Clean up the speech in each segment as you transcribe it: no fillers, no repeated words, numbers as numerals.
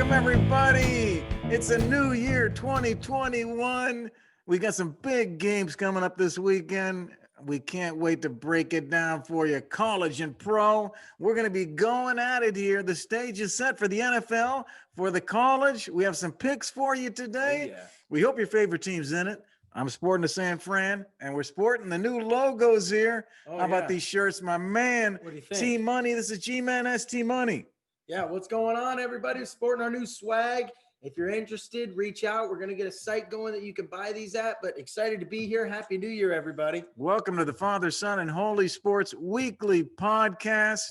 Welcome, everybody. It's a new year, 2021. We got some big games coming up this weekend. We can't wait to break it down for you. College and pro. We're going to be going at it here. The stage is set for the NFL. For the college, we have some picks for you today. We hope your favorite team's in it. I'm sporting the San Fran, and we're sporting the new logos here. How about these shirts, my man? What do you think? T Money. This is G-Man ST Money. Yeah, what's going on, everybody? We're sporting our new swag. If you're interested, reach out. We're going to get a site going that you can buy these at, but excited to be here. Happy New Year, everybody. Welcome to the Father, Son, and Holy Sports Weekly Podcast.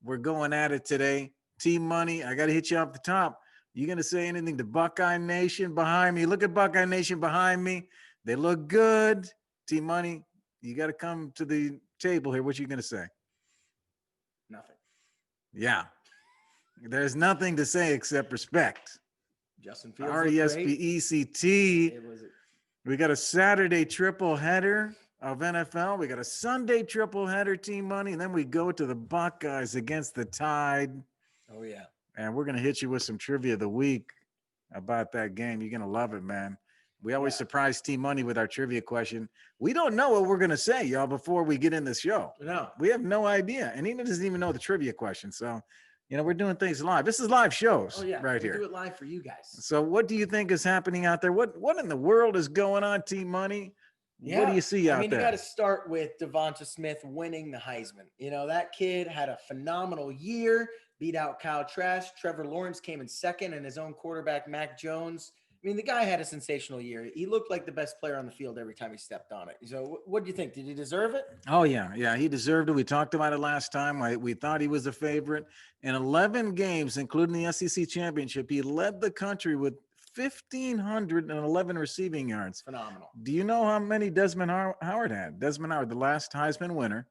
We're going at it today. T Money, I got to hit you off the top. You going to say anything to Buckeye Nation behind me? Look at Buckeye Nation behind me. They look good. T Money, you got to come to the table here. What you going to say? Nothing. Yeah. There's nothing to say except respect. Justin Fields. RESPECT. We got a Saturday triple header of NFL. We got a Sunday triple header, Team Money. And then we go to the Buckeyes against the Tide. Oh, yeah. And we're going to hit you with some trivia of the week about that game. You're going to love it, man. We always surprise Team Money with our trivia question. We don't know what we're going to say, y'all, before we get in the show. No. We have no idea. And he doesn't even know the trivia question. So, we're doing things live. This is live shows right here. We do it live for you guys. So what do you think is happening out there? What in the world is going on, Team Money? Yeah. What do you see out there? You got to start with Devonta Smith winning the Heisman. That kid had a phenomenal year, beat out Kyle Trask. Trevor Lawrence came in second, and his own quarterback, Mac Jones. The guy had a sensational year. He looked like the best player on the field every time he stepped on it. So what do you think? Did he deserve it? Oh, yeah. Yeah, he deserved it. We talked about it last time. We thought he was a favorite. In 11 games, including the SEC championship, he led the country with 1,511 receiving yards. Phenomenal. Do you know how many Desmond Howard had? Desmond Howard, the last Heisman winner,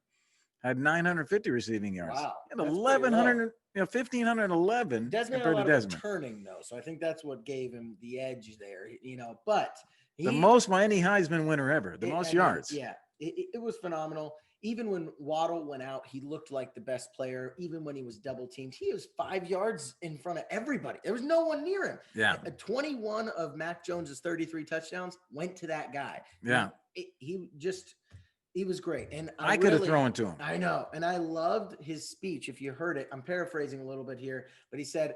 had 950 receiving yards. Wow. And 1,511 Desmond compared had to a lot Desmond. of returning, though, so I think that's what gave him the edge there, but The most by any Heisman winner ever, the most yards. It was phenomenal. Even when Waddle went out, he looked like the best player. Even when he was double teamed, he was 5 yards in front of everybody. There was no one near him. Yeah. 21 of Mac Jones's 33 touchdowns went to that guy. Yeah. He was great. And I could have thrown to him. I know. And I loved his speech. If you heard it, I'm paraphrasing a little bit here, but he said,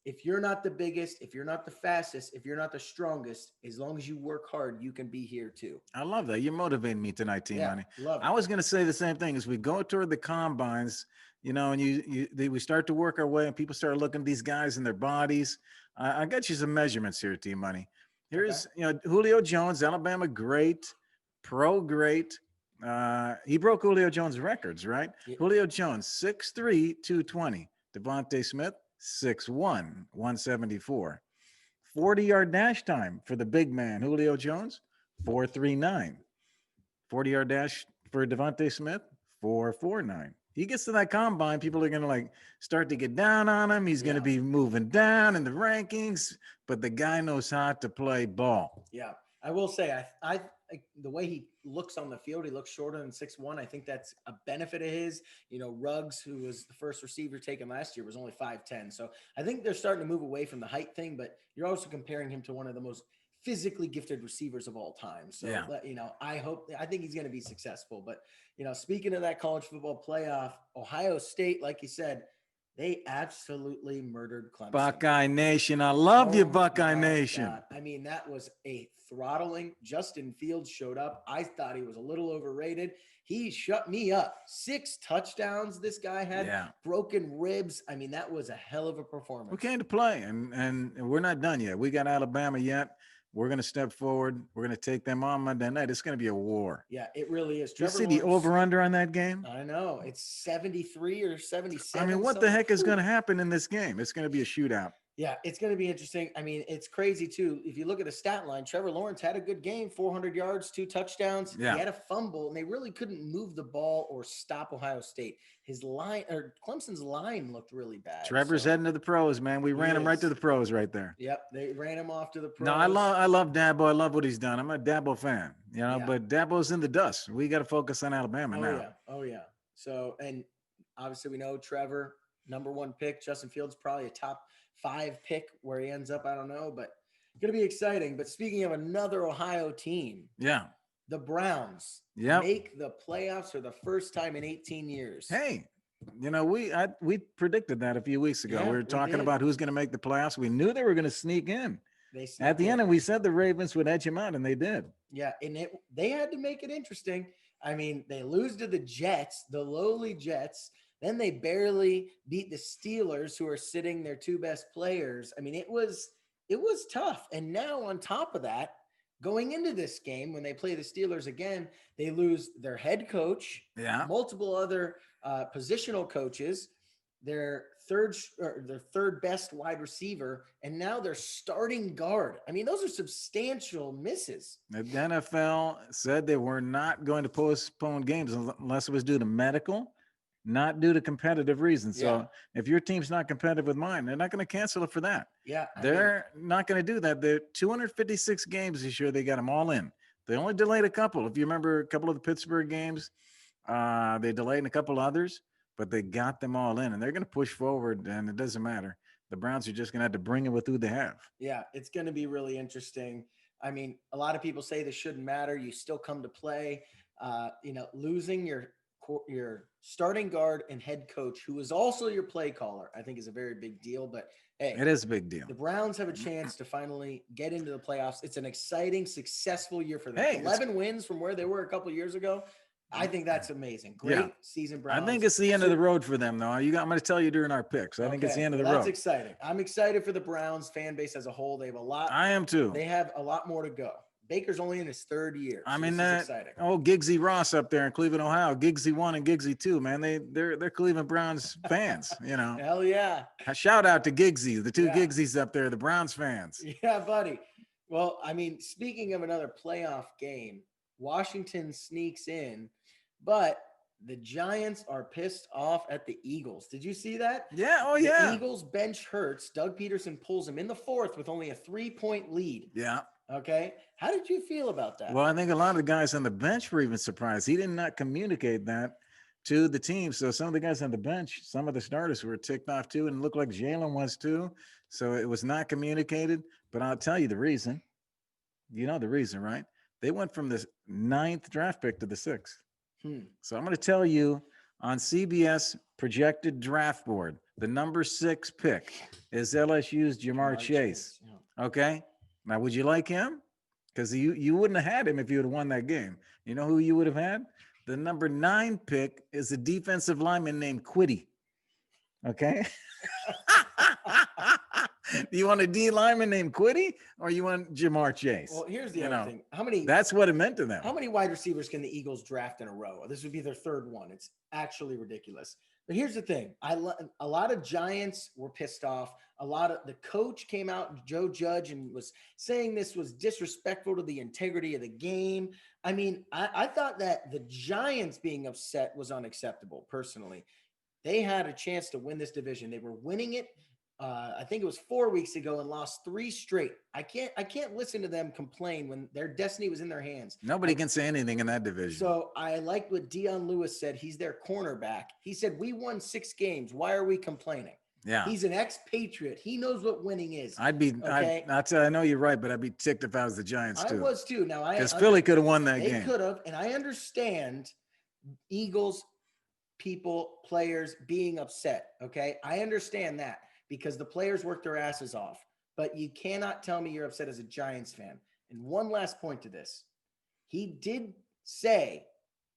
if you're not the biggest, if you're not the fastest, if you're not the strongest, as long as you work hard, you can be here too. I love that. You're motivating me tonight, Team Money. Love it. I was going to say the same thing as we go toward the combines, and we start to work our way and people start looking at these guys and their bodies. I got you some measurements here, Team Money. Here's, Julio Jones, Alabama great, pro great. He broke Julio Jones' records, right? Yeah. Julio Jones, 6'3", 220. Devontae Smith, 6'1", 174. 40-yard dash time for the big man, Julio Jones, 4.39. 40-yard dash for Devontae Smith, 4.49. He gets to that combine, people are going to start to get down on him. He's going to be moving down in the rankings, but the guy knows how to play ball. Yeah, I will say, I the way he looks on the field, he looks shorter than 6'1". I think that's a benefit of his. Ruggs, who was the first receiver taken last year, was only 5'10". So I think they're starting to move away from the height thing, but you're also comparing him to one of the most physically gifted receivers of all time. So, I think he's going to be successful. But, speaking of that college football playoff, Ohio State, like you said, they absolutely murdered Clemson. Buckeye Nation. I love you, Buckeye Nation. God. That was a throttling. Justin Fields showed up. I thought he was a little overrated. He shut me up. 6 touchdowns this guy had. Yeah. Broken ribs. That was a hell of a performance. We came to play, and we're not done yet. We got Alabama yet. We're going to step forward. We're going to take them on Monday night. It's going to be a war. Yeah, it really is. You see the over-under on that game? I know. It's 73 or 77. What the heck is going to happen in this game? It's going to be a shootout. Yeah, it's going to be interesting. It's crazy, too. If you look at the stat line, Trevor Lawrence had a good game, 400 yards, 2 touchdowns. Yeah. He had a fumble, and they really couldn't move the ball or stop Ohio State. Clemson's line looked really bad. Trevor's heading to the pros, man. We ran him right to the pros right there. Yep, they ran him off to the pros. No, I love Dabo. I love what he's done. I'm a Dabo fan, but Dabo's in the dust. We got to focus on Alabama now. Oh, yeah. So, and obviously we know Trevor, number 1 pick. Justin Fields, probably a top 5 pick where he ends up. I don't know, but going to be exciting. But speaking of another Ohio team, Yeah. the Browns Yep. make the playoffs for the first time in 18 years. Hey, we predicted that a few weeks ago. Yeah, We were we talking did. about who's going to make the playoffs. We knew they were going to sneak in. They At snuck the in. end, and we said the Ravens would edge them out, and they did. Yeah, and they had to make it interesting. I mean, they lose to the Jets, the lowly Jets. Then they barely beat the Steelers, who are sitting their 2 best players. I mean, it was tough. And now on top of that, going into this game, when they play the Steelers again, they lose their head coach, Yeah. multiple other positional coaches, their third best wide receiver, and now their starting guard. I mean, those are substantial misses. The NFL said they were not going to postpone games unless it was due to medical, not due to competitive reasons. So Yeah. if your team's not competitive with mine, they're not going to cancel it for that. Yeah, They're not going to do that. They're 256 games this year. They got them all in. They only delayed a couple. If you remember a couple of the Pittsburgh games, they delayed in a couple others, but they got them all in, and they're going to push forward, and it doesn't matter. The Browns are just going to have to bring it with who they have. Yeah, it's going to be really interesting. I mean, a lot of people say this shouldn't matter. You still come to play. Losing your starting guard and head coach, who is also your play caller, I think is a very big deal. But hey, It is a big deal. the Browns have a chance to finally get into the playoffs. It's an exciting, successful year for them. Hey, 11 wins from where they were a couple of years ago. I think that's amazing. Great Yeah. season, Browns. I think it's the end of the road for them, though. I'm going to tell you during our picks. I think it's the end of the That's road. exciting. I'm excited for the Browns fan base as a whole. They have a lot. I am too. They have a lot more to go. Baker's only in his 3rd year. I so mean, this is exciting. Giggsy Ross up there in Cleveland, Ohio, Giggsy 1 and Giggsy 2, man. They're Cleveland Browns fans, Hell yeah. Shout out to Giggsy, the 2 Yeah. Giggsies up there, the Browns fans. Yeah, buddy. Well, I mean, speaking of another playoff game, Washington sneaks in, but the Giants are pissed off at the Eagles. Did you see that? Yeah. Oh, The yeah. Eagles bench Hurts. Doug Peterson pulls him in the 4th with only a 3-point lead. Yeah. Okay. How did you feel about that? Well, I think a lot of the guys on the bench were even surprised. He did not communicate that to the team. So some of the guys on the bench, some of the starters were ticked off too, and it looked like Jalen was too. So it was not communicated. But I'll tell you the reason. You know the reason, right? They went from the 9th draft pick to the 6th. So I'm going to tell you on CBS projected draft board, the number 6 pick is LSU's Jamar Chase. Yeah. Okay. Now, would you like him? Because you wouldn't have had him if you would have won that game. You know who you would have had? The number 9 pick is a defensive lineman named Quiddy. Okay. Do you want a D lineman named Quiddy, or you want Jamar Chase? Well, here's the other thing. That's what it meant to them. How many wide receivers can the Eagles draft in a row? This would be their 3rd one. It's actually ridiculous. But here's the thing. A lot of Giants were pissed off. A lot of the coach came out, Joe Judge, and was saying this was disrespectful to the integrity of the game. I mean, I thought that the Giants being upset was unacceptable, personally. They had a chance to win this division. They were winning it. I think it was 4 weeks ago, and lost 3 straight. I can't listen to them complain when their destiny was in their hands. Nobody can say anything in that division. So I liked what Dion Lewis said. He's their cornerback. He said, "We won 6 games. Why are we complaining?" Yeah. He's an ex-Patriot. He knows what winning is. I'd be. Okay? I know you're right, but I'd be ticked if I was the Giants too. I was too. Now because Philly could have won that they game. could have, and I understand Eagles people, players being upset. Okay, I understand that. Because the players work their asses off. But you cannot tell me you're upset as a Giants fan. And one last point to this. He did say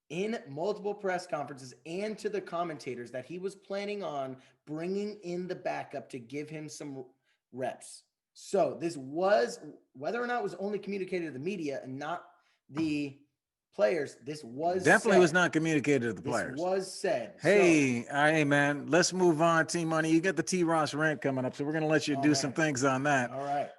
in multiple press conferences and to the commentators that he was planning on bringing in the backup to give him some reps. So this was, whether or not it was only communicated to the media and not the players, this was definitely said. was not communicated to the players. This was said. Hey, man, let's move on, Team Money. You got the T. Ross rant coming up, so we're gonna let you do some things on that. All right.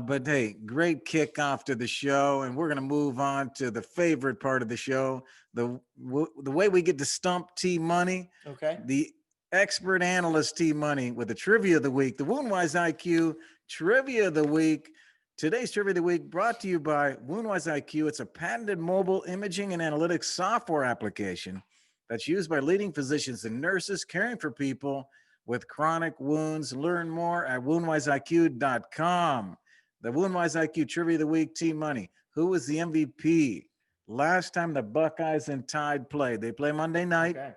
But hey, great kickoff to the show, and we're gonna move on to the favorite part of the show, the way we get to stump T. Money. Okay. The expert analyst T. Money with the trivia of the week, the Woundwise IQ trivia of the week. Today's trivia of the week brought to you by Woundwise IQ. It's a patented mobile imaging and analytics software application that's used by leading physicians and nurses caring for people with chronic wounds. Learn more at woundwiseiq.com. The Woundwise IQ Trivia of the Week, Team Money. Who was the MVP last time the Buckeyes and Tide played? They play Monday night. Okay.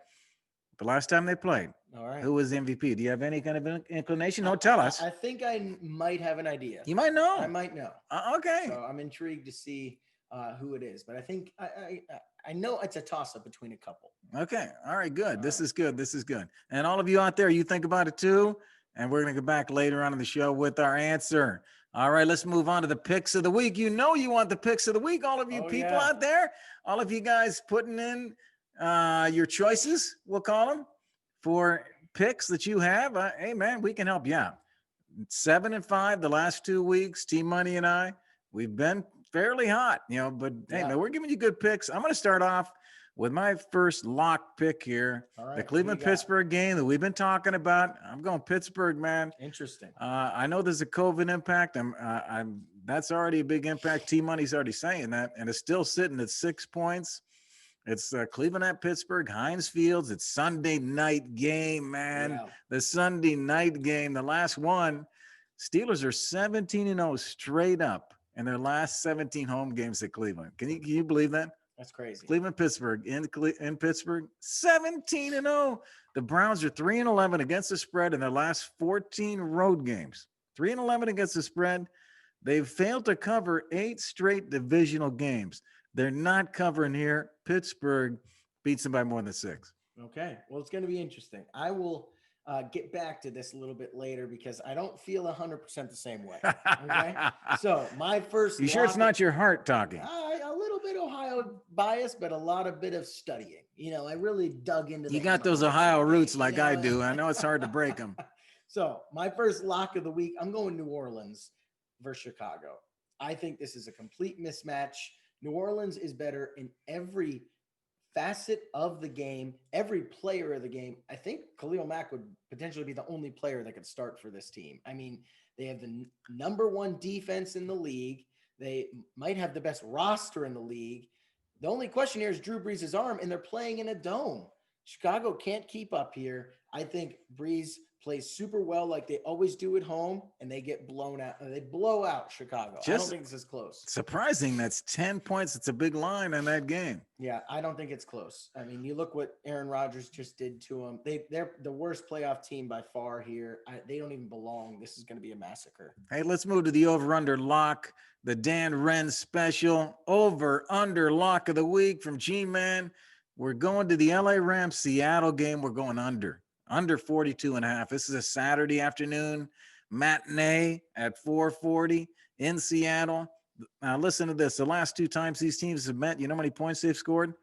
The last time they played. All right. Who was the MVP? Do you have any kind of inclination? Don't tell us. I think I might have an idea. You might know. I might know. Okay. So I'm intrigued to see who it is, but I think I know it's a toss up between a couple. Okay. All right. Good. All This right. is good. This is good. And all of you out there, you think about it too. And we're going to go back later on in the show with our answer. All right. Let's move on to the picks of the week. You know, you want the picks of the week. All of you people out there, all of you guys putting in your choices, we'll call them, for picks that you have. Hey, man, we can help you out. 7-5 the last 2 weeks. Team Money and I, we've been fairly hot, but hey, man, we're giving you good picks. I'm going to start off with my first lock pick here. All right, the Cleveland-Pittsburgh game that we've been talking about. I'm going Pittsburgh, man. Interesting. I know there's a COVID impact. That's already a big impact. Team Money's already saying that, and it's still sitting at 6 points. It's Cleveland at Pittsburgh, Heinz Fields. It's Sunday night game, man. Yeah. The Sunday night game, the last one. Steelers are 17-0 straight up in their last 17 home games at Cleveland. Can you believe that? That's crazy. Cleveland, Pittsburgh, in Pittsburgh, 17-0. The Browns are 3-11 against the spread in their last 14 road games. 3-11 against the spread. They've failed to cover 8 straight divisional games. They're not covering here. Pittsburgh beats them by more than 6. Okay. Well, it's going to be interesting. I will get back to this a little bit later because I don't feel 100% the same way. Okay. So my first. You sure it's not your heart talking? A little bit Ohio bias, but a bit of studying. I really dug into. You got those Ohio roots like I do. I know it's hard to break them. So my first lock of the week, I'm going New Orleans versus Chicago. I think this is a complete mismatch. New Orleans is better in every facet of the game, every player of the game. I think Khalil Mack would potentially be the only player that could start for this team. I mean, they have the number 1 defense in the league. They might have the best roster in the league. The only question here is Drew Brees' arm, and they're playing in a dome. Chicago can't keep up here. I think Brees plays super well like they always do at home, and they get blown out. They blow out Chicago. I don't think this is close. Surprising. That's 10 points. It's a big line in that game. Yeah, I don't think it's close. I mean, you look what Aaron Rodgers just did to them. They're the worst playoff team by far here. They don't even belong. This is going to be a massacre. Hey, let's move to the over-under lock. The Dan Wren special over-under lock of the week from G-Man. We're going to the LA Rams Seattle game. We're going under 42.5. This is a Saturday afternoon matinee at 4:40 in Seattle. Now listen to this. The last 2 times these teams have met, you know how many points they've scored?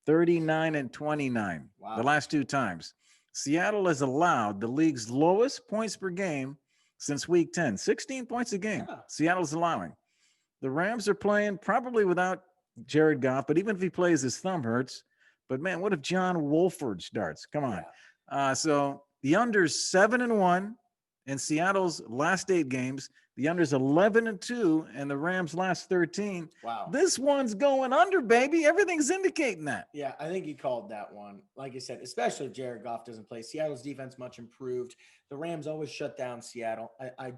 39 and 29. Wow. The last 2 times. Seattle has allowed the league's lowest points per game since week 10. 16 points a game. Yeah. Seattle's allowing. The Rams are playing probably without Jared Goff, but even if he plays, his thumb hurts. But man, what if John Wolford starts? Come on. Yeah. So the under's 7-1 in Seattle's last 8 games. The under's 11-2 and the Rams' last 13. Wow. This one's going under, baby. Everything's indicating that. Yeah, I think you called that one. Like I said, especially if Jared Goff doesn't play. Seattle's defense much improved. The Rams always shut down Seattle. I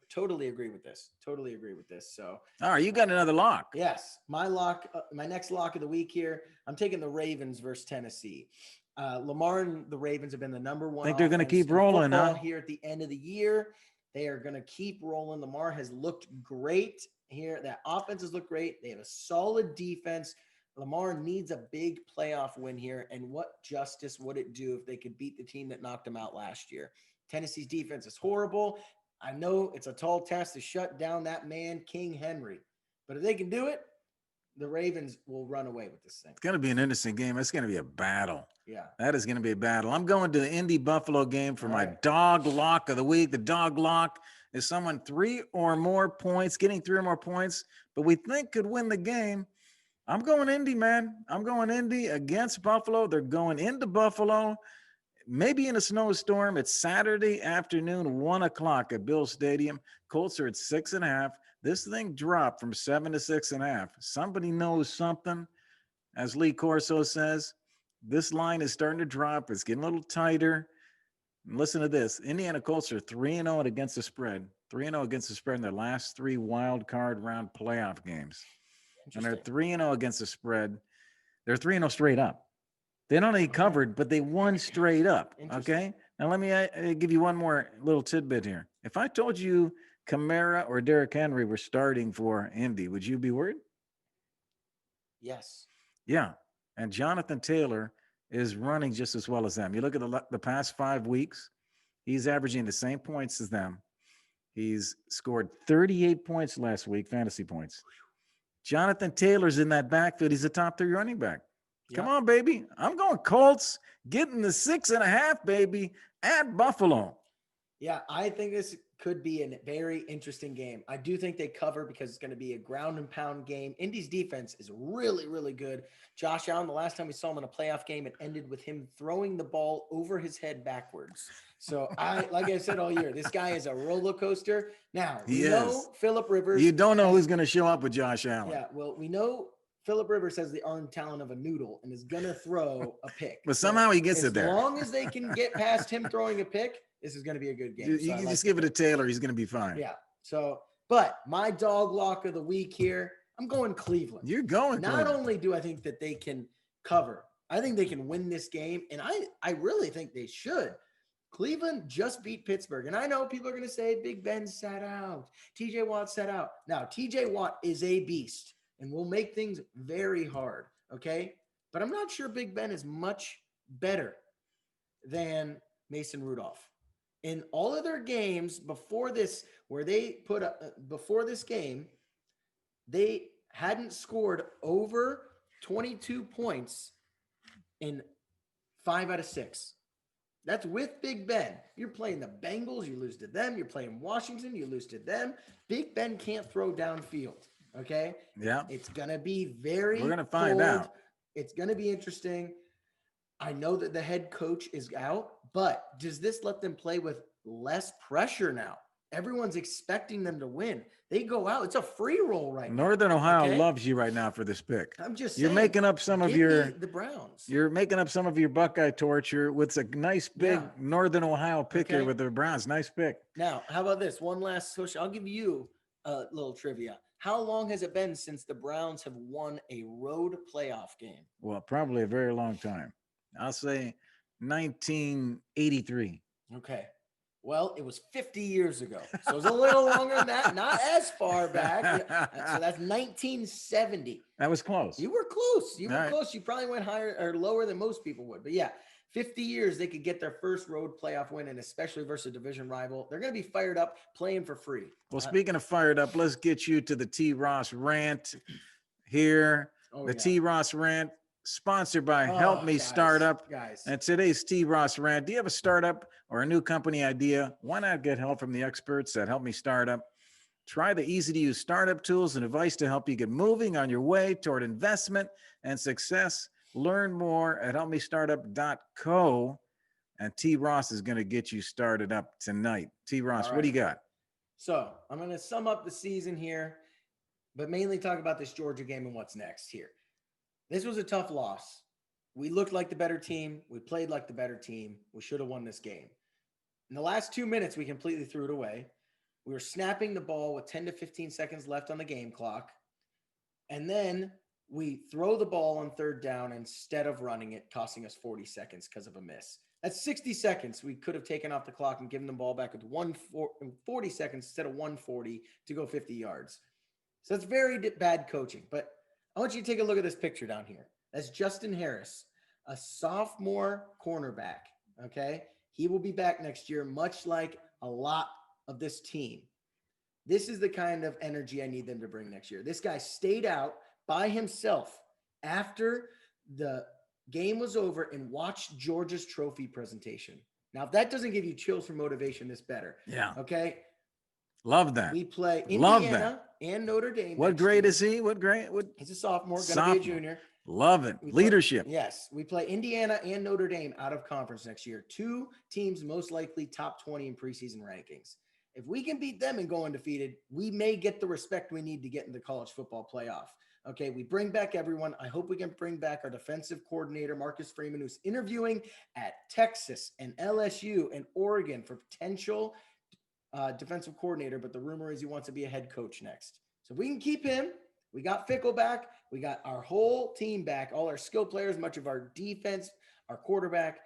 totally agree with this. Totally agree with this. So, all right, you got another lock. Yes, my next lock of the week here. I'm taking the Ravens versus Tennessee. Lamar and the Ravens have been the number 1. I think they're going to keep rolling, huh? Here at the end of the year. They are going to keep rolling. Lamar has looked great here. That offense has looked great. They have a solid defense. Lamar needs a big playoff win here. And what justice would it do if they could beat the team that knocked them out last year? Tennessee's defense is horrible. I know it's a tall task to shut down that man, King Henry. But if they can do it, the Ravens will run away with this thing. It's going to be an interesting game. It's going to be a battle. Yeah. That is going to be a battle. I'm going to the Indy-Buffalo game for my dog lock of the week. The dog lock is someone 3 or more points, getting 3 or more points, but we think could win the game. I'm going Indy, man. I'm going Indy against Buffalo. They're going into Buffalo, maybe in a snowstorm. It's Saturday afternoon, 1 o'clock at Bill Stadium. Colts are at 6.5. This thing dropped from 7 to 6.5. Somebody knows something. As Lee Corso says, this line is starting to drop. It's getting a little tighter. Listen to this. Indiana Colts are 3-0 against the spread. 3-0 against the spread in their last 3 wild card round playoff games. And they're Interesting. 3-0 against the spread. They're 3-0 straight up. They not only covered, but they won straight up. Interesting. Okay. Now let me give you one more little tidbit here. If I told you Kamara or Derrick Henry were starting for Indy, would you be worried? Yes. Yeah. And Jonathan Taylor is running just as well as them. You look at the past 5 weeks, he's averaging the same points as them. He's scored 38 points last week, fantasy points. Jonathan Taylor's in that backfield. He's a top 3 running back. Come on, baby. I'm going Colts, getting the 6.5, baby, at Buffalo. Yeah, I think this could be a very interesting game. I do think they cover because it's going to be a ground and pound game. Indy's defense is really, really good. Josh Allen, the last time we saw him in a playoff game, it ended with him throwing the ball over his head backwards. So like I said all year, this guy is a roller coaster. Now, we know Philip Rivers. You don't know who's going to show up with Josh Allen. Yeah, well, we know Philip Rivers has the arm talent of a noodle and is going to throw a pick. But somehow he gets it there. As long as they can get past him throwing a pick, this is going to be a good game. You can just give it to Taylor. He's going to be fine. Yeah. So, but my dog lock of the week here, I'm going Cleveland. You're going Not only do I think that they can cover, I think they can win this game, and I really think they should. Cleveland just beat Pittsburgh, and I know people are going to say Big Ben sat out. TJ Watt sat out. Now, TJ Watt is a beast and will make things very hard, okay? But I'm not sure Big Ben is much better than Mason Rudolph. In all of their games before this, where they put up before this game, they hadn't scored over 22 points in 5 out of 6. That's with Big Ben. You're playing the Bengals, you lose to them. You're playing Washington, you lose to them. Big Ben can't throw downfield. Okay. Yeah. It's going to be very, we're going to find out. It's going to be interesting. I know that the head coach is out, but does this let them play with less pressure now? Everyone's expecting them to win. They go out. It's a free roll right now. Northern Ohio loves you right now for this pick. I'm just saying. You're making up some of your the Browns. You're making up some of your Buckeye torture with a nice big Northern Ohio pick here with the Browns. Nice pick. Now, how about this? One last social. I'll give you a little trivia. How long has it been since the Browns have won a road playoff game? Well, probably a very long time. I'll say 1983. Okay. Well, it was 50 years ago. So it was a little longer than that, not as far back. So that's 1970. That was close. You were close. You were close. You probably went higher or lower than most people would. But yeah, 50 years they could get their first road playoff win, and especially versus a division rival. They're going to be fired up playing for free. Well, speaking of fired up, let's get you to the T. Ross rant here. T. Ross rant. Sponsored by Help Me Startup. And today's T. Ross rant. Do you have a startup or a new company idea? Why not get help from the experts at Help Me Startup? Try the easy-to-use startup tools and advice to help you get moving on your way toward investment and success. Learn more at helpmestartup.co. And T. Ross is going to get you started up tonight. T. Ross, what do you got? So I'm going to sum up the season here, but mainly talk about this Georgia game and what's next here. This was a tough loss. We looked like the better team. We played like the better team. We should have won this game. In the last 2 minutes, we completely threw it away. We were snapping the ball with 10 to 15 seconds left on the game clock. And then we throw the ball on third down instead of running it, costing us 40 seconds because of a miss. That's 60 seconds we could have taken off the clock and given the ball back with 40 seconds instead of 140 to go 50 yards. So that's very bad coaching. But I want you to take a look at this picture down here. That's Justin Harris, a sophomore cornerback, okay? He will be back next year, much like a lot of this team. This is the kind of energy I need them to bring next year. This guy stayed out by himself after the game was over and watched Georgia's trophy presentation. Now, if that doesn't give you chills for motivation, it's better. Yeah. Okay? Love that. We play Indiana and Notre Dame. What grade is he? What grade? He's a sophomore, going to be a junior. Love it. Leadership. Yes. We play Indiana and Notre Dame out of conference next year. 2 teams most likely top 20 in preseason rankings. If we can beat them and go undefeated, we may get the respect we need to get in the college football playoff. Okay, we bring back everyone. I hope we can bring back our defensive coordinator, Marcus Freeman, who's interviewing at Texas and LSU and Oregon for potential defensive coordinator. But the rumor is he wants to be a head coach next. So if we can keep him. We got Fickle back. We got our whole team back, all our skill players, much of our defense, our quarterback.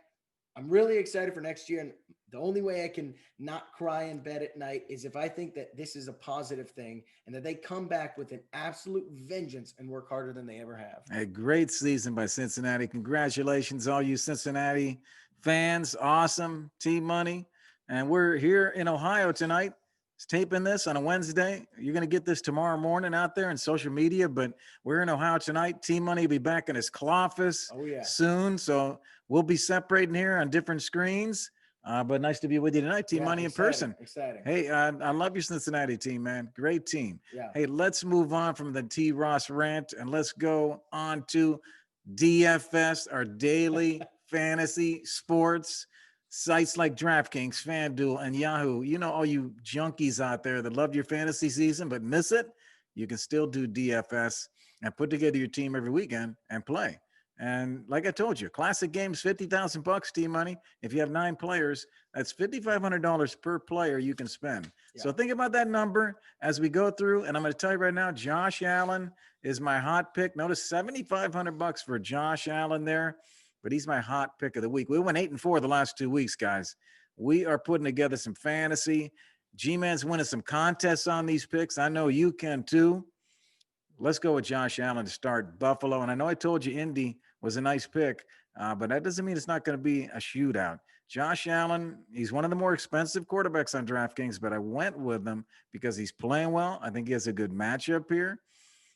I'm really excited for next year. And the only way I can not cry in bed at night is if I think that this is a positive thing and that they come back with an absolute vengeance and work harder than they ever have. A great season by Cincinnati. Congratulations, all you Cincinnati fans. Awesome. T-Money. And we're here in Ohio tonight. Taping this on a Wednesday. You're going to get this tomorrow morning out there in social media, but we're in Ohio tonight. T-Money will be back in his office soon. So we'll be separating here on different screens. But nice to be with you tonight, T-Money in person. Exciting. Hey, I love your Cincinnati team, man. Great team. Yeah. Hey, let's move on from the T-Ross rant and let's go on to DFS, our daily fantasy sports sites like DraftKings, FanDuel, and Yahoo. You know, all you junkies out there that love your fantasy season but miss it, you can still do DFS and put together your team every weekend and play. And like I told you, classic games, $50,000 T-Money. If you have 9 players, that's $5,500 per player you can spend. Yeah. So think about that number as we go through. And I'm going to tell you right now, Josh Allen is my hot pick. Notice $7,500 for Josh Allen there. But he's my hot pick of the week. We went 8-4 the last 2 weeks, guys. We are putting together some fantasy. G-Man's winning some contests on these picks. I know you can too. Let's go with Josh Allen to start Buffalo. And I know I told you Indy was a nice pick, but that doesn't mean it's not going to be a shootout. Josh Allen, he's one of the more expensive quarterbacks on DraftKings, but I went with him because he's playing well. I think he has a good matchup here.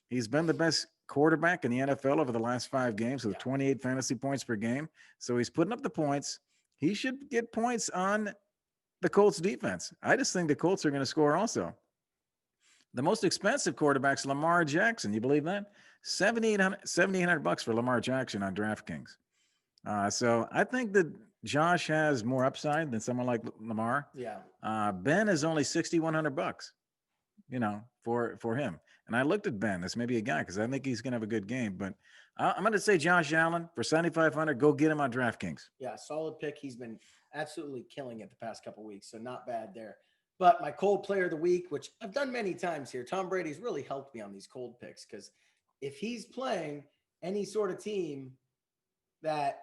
He's been the best quarterback in the NFL over the last 5 games with 28 fantasy points per game. So he's putting up the points. He should get points on the Colts defense. I just think the Colts are going to score also. The most expensive quarterback's Lamar Jackson. You believe that? $7,800 for Lamar Jackson on DraftKings. So I think that Josh has more upside than someone like Lamar. Yeah. Ben is only $6,100, you know, for him. And I looked at Ben as maybe a guy because I think he's going to have a good game. But I'm going to say Josh Allen for $7,500. Go get him on DraftKings. Yeah, solid pick. He's been absolutely killing it the past couple of weeks, so not bad there. But my cold player of the week, which I've done many times here, Tom Brady's really helped me on these cold picks because if he's playing any sort of team that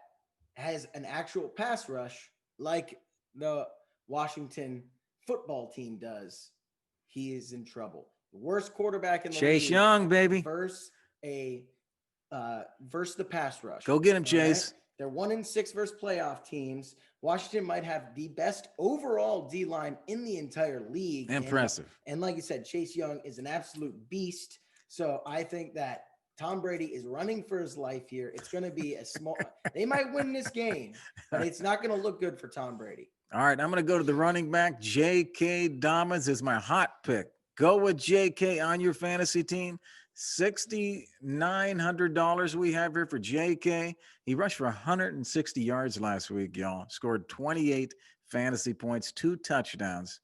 has an actual pass rush like the Washington football team does, he is in trouble. The worst quarterback in the Chase league Young, baby. Versus the pass rush. Go get him, Chase. Right? They're 1-6 versus playoff teams. Washington might have the best overall D-line in the entire league. Impressive. And like you said, Chase Young is an absolute beast. So I think that Tom Brady is running for his life here. It's going to be a small – they might win this game, but it's not going to look good for Tom Brady. All right, I'm going to go to the running back. J.K. Dobbins is my hot pick. Go with J.K. on your fantasy team. $6,900 we have here for J.K. He rushed for 160 yards last week, y'all. Scored 28 fantasy points, 2 touchdowns.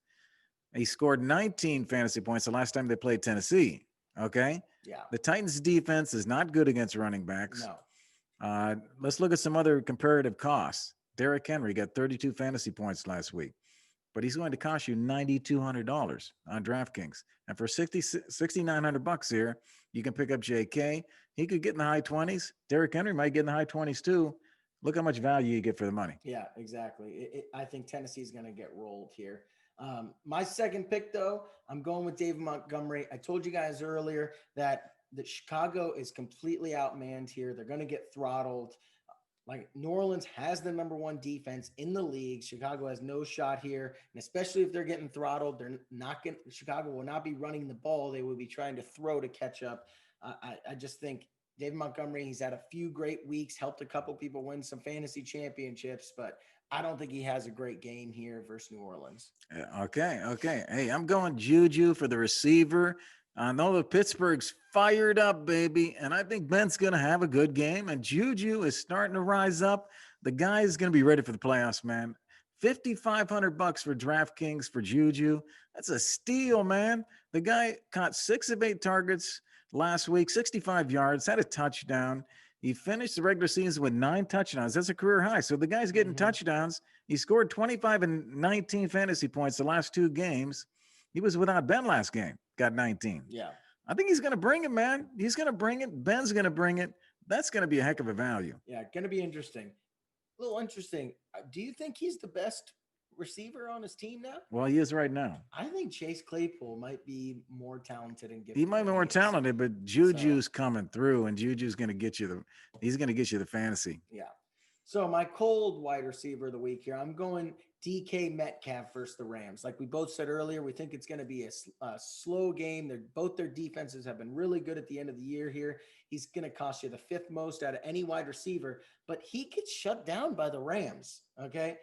He scored 19 fantasy points the last time they played Tennessee. Okay? Yeah. The Titans' defense is not good against running backs. No. Let's look at some other comparative costs. Derrick Henry got 32 fantasy points last week, but he's going to cost you $9,200 on DraftKings. And for $6,900 here, you can pick up JK. He could get in the high 20s. Derrick Henry might get in the high 20s too. Look how much value you get for the money. Yeah, exactly. I think Tennessee's going to get rolled here. My second pick, though, I'm going with David Montgomery. I told you guys earlier that Chicago is completely outmanned here. They're going to get throttled. Like New Orleans has the number 1 defense in the league. Chicago has no shot here. And especially if they're getting throttled, Chicago will not be running the ball. They will be trying to throw to catch up. I just think David Montgomery, he's had a few great weeks, helped a couple people win some fantasy championships, but I don't think he has a great game here versus New Orleans. Okay. Hey, I'm going Juju for the receiver. I know that Pittsburgh's fired up, baby, and I think Ben's going to have a good game, and Juju is starting to rise up. The guy is going to be ready for the playoffs, man. $5,500 for DraftKings for Juju. That's a steal, man. The guy caught 6 of 8 targets last week, 65 yards, had a touchdown. He finished the regular season with 9 touchdowns. That's a career high. So the guy's getting Mhm. touchdowns. He scored 25 and 19 fantasy points the last 2 games. He was without Ben last game, got 19. Yeah. I think he's going to bring it, man. He's going to bring it. Ben's going to bring it. That's going to be a heck of a value. Yeah. Going to be interesting. A little interesting. Do you think he's the best receiver on his team now? Well, he is right now. I think Chase Claypool might be more talented and gifted. He might be than more he is. talented, but Juju's coming through, and Juju's going to get you he's going to get you the fantasy. Yeah. So my cold wide receiver of the week here, I'm going DK Metcalf versus the Rams. Like we both said earlier, we think it's going to be a slow game. Both their defenses have been really good at the end of the year here. He's going to cost you the 5th most out of any wide receiver, but he gets shut down by the Rams. Okay.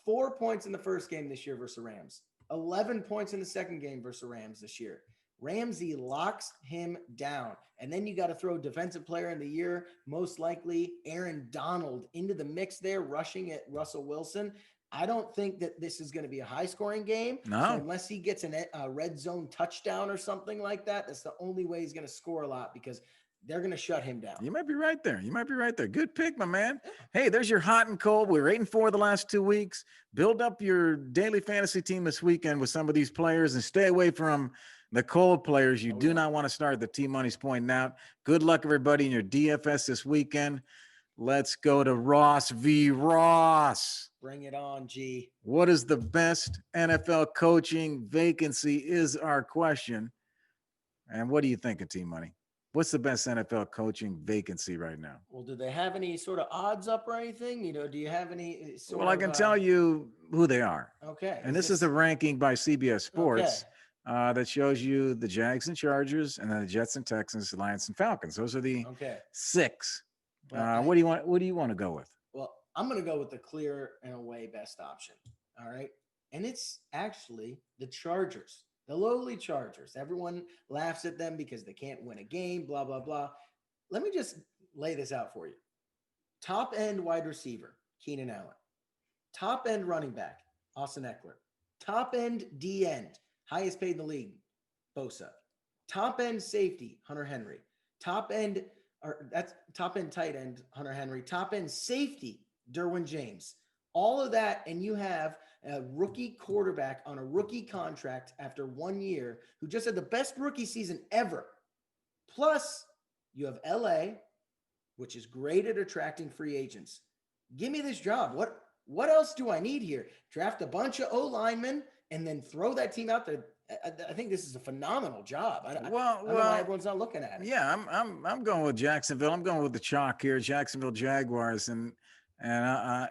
4 points in the first game this year versus the Rams. 11 points in the second game versus the Rams this year. Ramsey locks him down. And then you got to throw defensive player in the year, most likely Aaron Donald into the mix there, rushing at Russell Wilson. I don't think that this is going to be a high scoring game. No. So unless he gets a red zone touchdown or something like that, that's the only way he's going to score a lot because they're going to shut him down. You might be right there. You might be right there. Good pick, my man. Hey, there's your hot and cold. We're 8-4 the last 2 weeks. Build up your daily fantasy team this weekend with some of these players and stay away from the cold players. You do not want to start the T-Money's pointing out. Good luck, everybody, in your DFS this weekend. Let's go to Ross v. Ross. Bring it on, G. What is the best NFL coaching vacancy is our question. And what do you think of T-Money? What's the best NFL coaching vacancy right now? Well, do they have any sort of odds up or anything? Do you have any sort Well, I can tell you who they are. Okay. And this is a ranking by CBS Sports Okay. that shows you the Jags and Chargers, and then the Jets and Texans, Lions and Falcons. Those are the Okay. 6. Well, What do you want? What do you want to go with? Well, I'm going to go with the clear and away best option. All right. And it's actually the Chargers, the lowly Chargers. Everyone laughs at them because they can't win a game, blah, blah, blah. Let me just lay this out for you. Top end wide receiver, Keenan Allen. Top end running back, Austin Eckler. Top end D end, highest paid in the league, Bosa. Top end safety, Hunter Henry. Top end tight end, Hunter Henry. Top end safety, Derwin James. All of that, and you have a rookie quarterback on a rookie contract after 1 year who just had the best rookie season ever. Plus, you have LA, which is great at attracting free agents. Give me this job. What else do I need here? Draft a bunch of O-linemen and then throw that team out there. I think this is a phenomenal job. I don't know why everyone's not looking at it. Yeah, I'm going with Jacksonville. I'm going with the chalk here, Jacksonville Jaguars, and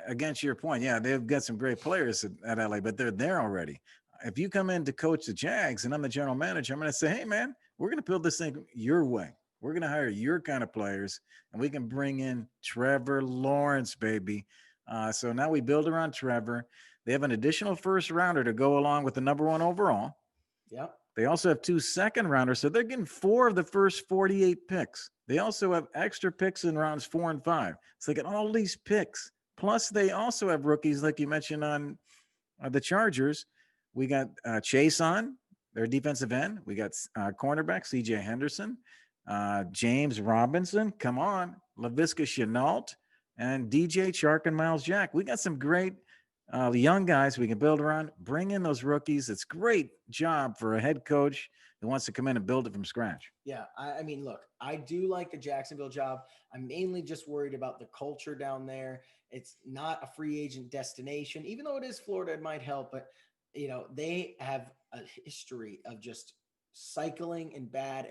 against your point, yeah, they've got some great players at LA, but they're there already. If you come in to coach the Jags and I'm the general manager, I'm going to say, hey man, we're going to build this thing your way. We're going to hire your kind of players, and we can bring in Trevor Lawrence, baby. So now we build around Trevor. They have an additional first rounder to go along with the number 1 overall. Yep. They also have 2 second rounders, so they're getting 4 of the first 48 picks. They also have extra picks in rounds 4 and 5. So they get all these picks. Plus, they also have rookies, like you mentioned on the Chargers. We got Chase on their defensive end. We got cornerback C.J. Henderson, James Robinson. Come on, Laviska Shenault, and DJ Chark and Miles Jack. We got some great young guys we can build around. Bring in those rookies. It's a great job for a head coach who wants to come in and build it from scratch. Yeah, I mean, look, I do like the Jacksonville job. I'm mainly just worried about the culture down there. It's not a free agent destination, even though it is Florida, it might help. But, they have a history of just cycling and bad.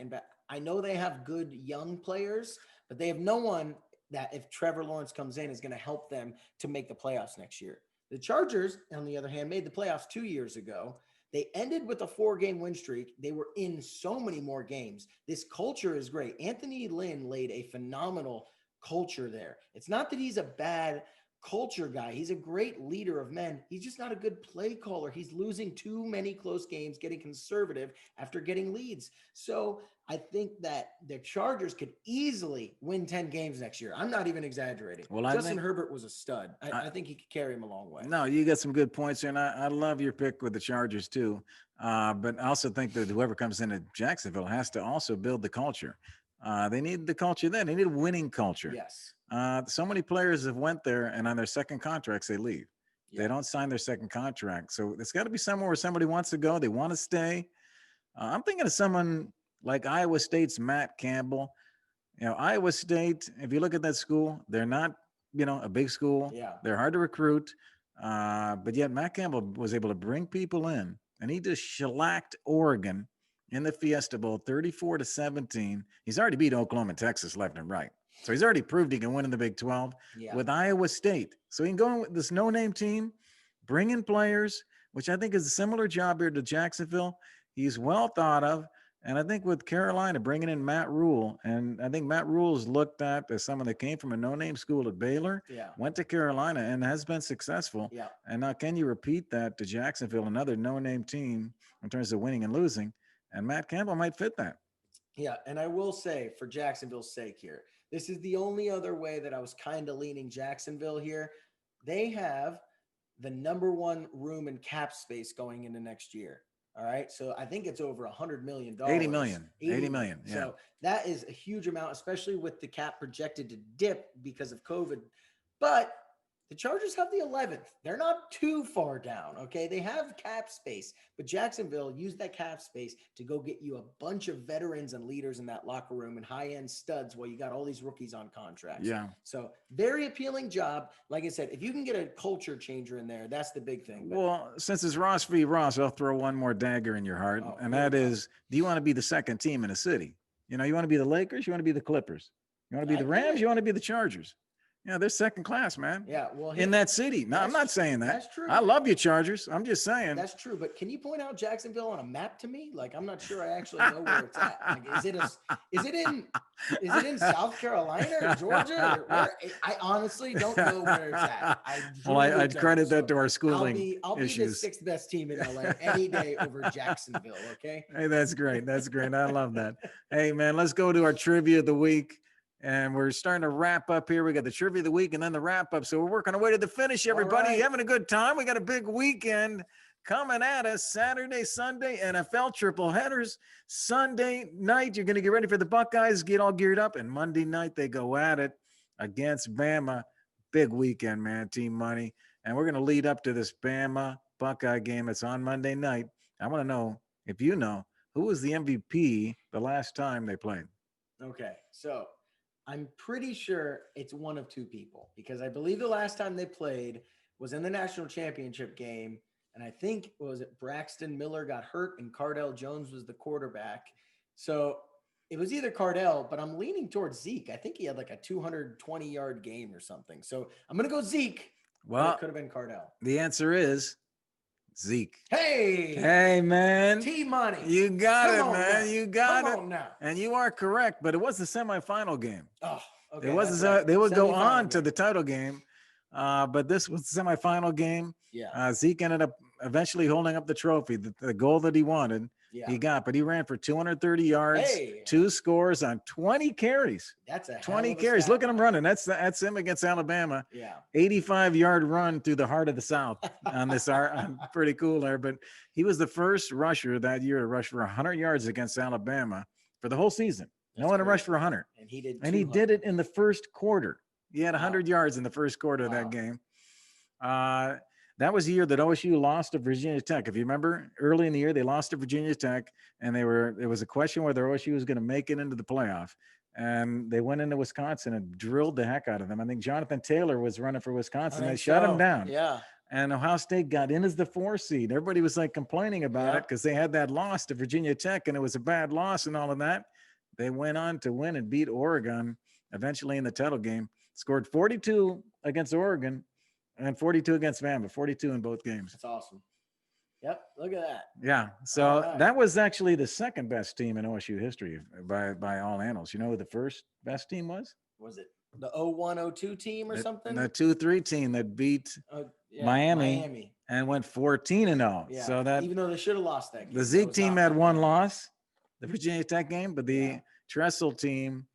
I know they have good young players, but they have no one that if Trevor Lawrence comes in is going to help them to make the playoffs next year. The Chargers, on the other hand, made the playoffs 2 years ago. They ended with a 4-game win streak. They were in so many more games. This culture is great. Anthony Lynn laid a phenomenal culture there. It's not that he's a bad culture guy. He's a great leader of men. He's just not a good play caller. He's losing too many close games, getting conservative after getting leads. So I think that the Chargers could easily win 10 games next year. I'm not even exaggerating. Well, I Justin think Herbert was a stud. I think he could carry him a long way. no, you got some good points here, and I love your pick with the Chargers too. But I also think that whoever comes into Jacksonville has to also build the culture. They need the culture there. They need a winning culture. Yes. So many players have went there, and on their second contracts, they leave. They Yeah. don't sign their second contract. So it's got to be somewhere where somebody wants to go. They want to stay. I'm thinking of someone like Iowa State's Matt Campbell. Iowa State, if you look at that school, they're not, a big school. Yeah. They're hard to recruit. But yet Matt Campbell was able to bring people in, and he just shellacked Oregon in the Fiesta Bowl 34-17. He's already beat Oklahoma and Texas left and right. So he's already proved he can win in the Big 12 Yeah. with Iowa State. So he can go in with this no-name team, bring in players, which I think is a similar job here to Jacksonville. He's well thought of. And I think with Carolina bringing in Matt Rule, and I think Matt Rule is looked at as someone that came from a no-name school at Baylor, Yeah. went to Carolina, and has been successful. Yeah. And now can you repeat that to Jacksonville, another no-name team in terms of winning and losing? And Matt Campbell might fit that. Yeah, and I will say, for Jacksonville's sake here, this is the only other way that I was kind of leaning Jacksonville here. They have the number one room in cap space going into next year. All right. So I think it's over $100 million. 80 million. 80 million. Yeah. So that is a huge amount, especially with the cap projected to dip because of COVID. But the Chargers have the 11th. They're not too far down. Okay. They have cap space, but Jacksonville used that cap space to go get you a bunch of veterans and leaders in that locker room and high end studs while you got all these rookies on contracts. Yeah. So very appealing job. Like I said, if you can get a culture changer in there, that's the big thing. But, Well, since it's Ross v. Ross, I'll throw one more dagger in your heart. Oh, And here that we go. is, do you want to be the second team in a city? You want to be the Lakers? You want to be the Clippers? You want to be the I get Rams? it. You want to be the Chargers? They're second class, man. yeah, well, In that city. No, I'm That's not saying that. that's true. I love you, Chargers. I'm just saying. That's true, but can you point out Jacksonville on a map to me? Like, I'm not sure I actually know where it's at. Like, is it in South Carolina or Georgia? Or where? I honestly don't know where it's at. Well, really I'd don't. credit So that to our I'll schooling be the issues. sixth best team in LA any day over Jacksonville. Okay. Hey, that's great. That's great. I love that. Hey, man, let's go to our trivia of the week. And we're starting to wrap up here. We got the trivia of the week and then the wrap up. So we're working our way to the finish, everybody. right. Having a good time. We got a big weekend coming at us. Saturday, Sunday, NFL triple headers. Sunday night, you're going to get ready for the Buckeyes, get all geared up. And Monday night, they go at it against Bama. Big weekend, man, Team Money. And we're going to lead up to this Bama Buckeye game. It's on Monday night. I want to know if you know who was the MVP the last time they played. Okay. So I'm pretty sure it's one of two people because I believe the last time they played was in the national championship game. And I think, Braxton Miller got hurt and Cardell Jones was the quarterback. So it was either Cardell, but I'm leaning towards Zeke. I think he had like a 220-yard game or something. So I'm going to go Zeke. But Well, it could have been Cardell. the answer is Zeke. Hey, Hey, man. T-Money. You got Come it, on man. now. You got Come it. on now. And you are correct, but it was the semifinal game. Oh, okay. It wasn't. that's right. They would go Semifinal on to game. the title game, but this was the semifinal game. Yeah. Zeke ended up eventually holding up the trophy, the goal that he wanted. Yeah. He got, but he ran for 230 yards, Hey. 2 scores on 20 carries. That's a hell 20 of a carries. stat Look at him line. running. That's him against Alabama. Yeah. 85-yard run through the heart of the South on this pretty cool there. But he was the first rusher that year to rush for 100 yards against Alabama for the whole season. No That's one to rush crazy. for 100. And he did. And he 200. did it in the first quarter. He had Wow. 100 yards in the first quarter of Wow. that game. That was the year that OSU lost to Virginia Tech. If you remember, early in the year, they lost to Virginia Tech, and there was a question whether OSU was going to make it into the playoff. And they went into Wisconsin and drilled the heck out of them. I think Jonathan Taylor was running for I Wisconsin. They think shut him so. down. Yeah. And Ohio State got in as the 4 seed. Everybody was like complaining about Yeah. it because they had that loss to Virginia Tech, and it was a bad loss and all of that. They went on to win and beat Oregon eventually in the title game. Scored 42 against Oregon and 42 against Bama, 42 in both games. That's awesome. Yep. Look at that. Yeah. So All right. that was actually the second best team in OSU history by all annals. You know who the first best team was? Was it The 01-02 team or something. The 2-3 team that beat Yeah, Miami and went 14-0. Yeah. So that even though they should have lost that game. the Zeke team had one loss, the Virginia Tech game, but the Tressel team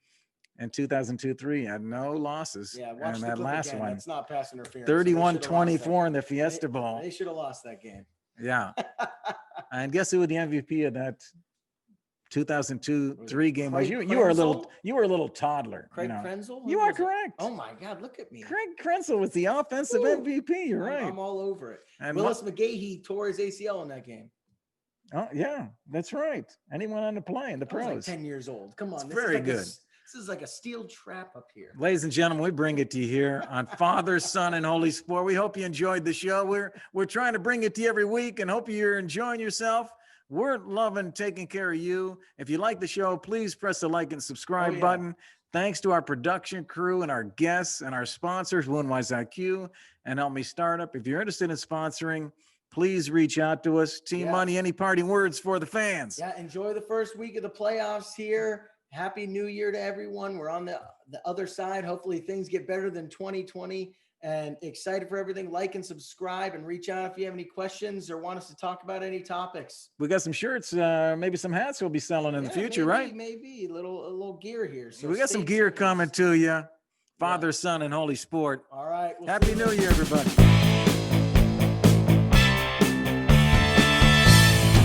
in 2002-03 had no losses. Yeah, watch and the that clip last again. one, That's not pass interference. So they should have lost 31-24 in the Fiesta that. Bowl. They should have lost that game. Yeah. And guess who was the MVP of that 2002-03 game was? Craig You were a Krenzel? little toddler. Craig you know. Krenzel? You Who are was it? correct. Oh my God, look at me. Craig Krenzel was the offensive Woo. MVP. You're right. I'm all over it. And Willis McGahee tore his ACL in that game. oh yeah, that's right. And he went on to play in the I was like pros. 10 years old. Come on. It's this very is like good. This is like a steel trap up here. Ladies and gentlemen, we bring it to you here on Father, Son, and Holy Sport. We hope you enjoyed the show. We're trying to bring it to you every week and hope you're enjoying yourself. We're loving taking care of you. If you like the show, please press the like and subscribe button. Thanks to our production crew and our guests and our sponsors, Woundwise IQ and Help Me Startup. If you're interested in sponsoring, please reach out to us. Team Money, any parting words for the fans? Yeah, enjoy the first week of the playoffs here. Happy New Year to everyone. We're on the other side. Hopefully things get better than 2020 and excited for everything. Like and subscribe and reach out if you have any questions or want us to talk about any topics. We got some shirts, maybe some hats we'll be selling in the future, right? Maybe a little gear here. So we got some stay gear tuned. coming to you. Father, Son, and Holy Sport. All right. Happy New Year, everybody.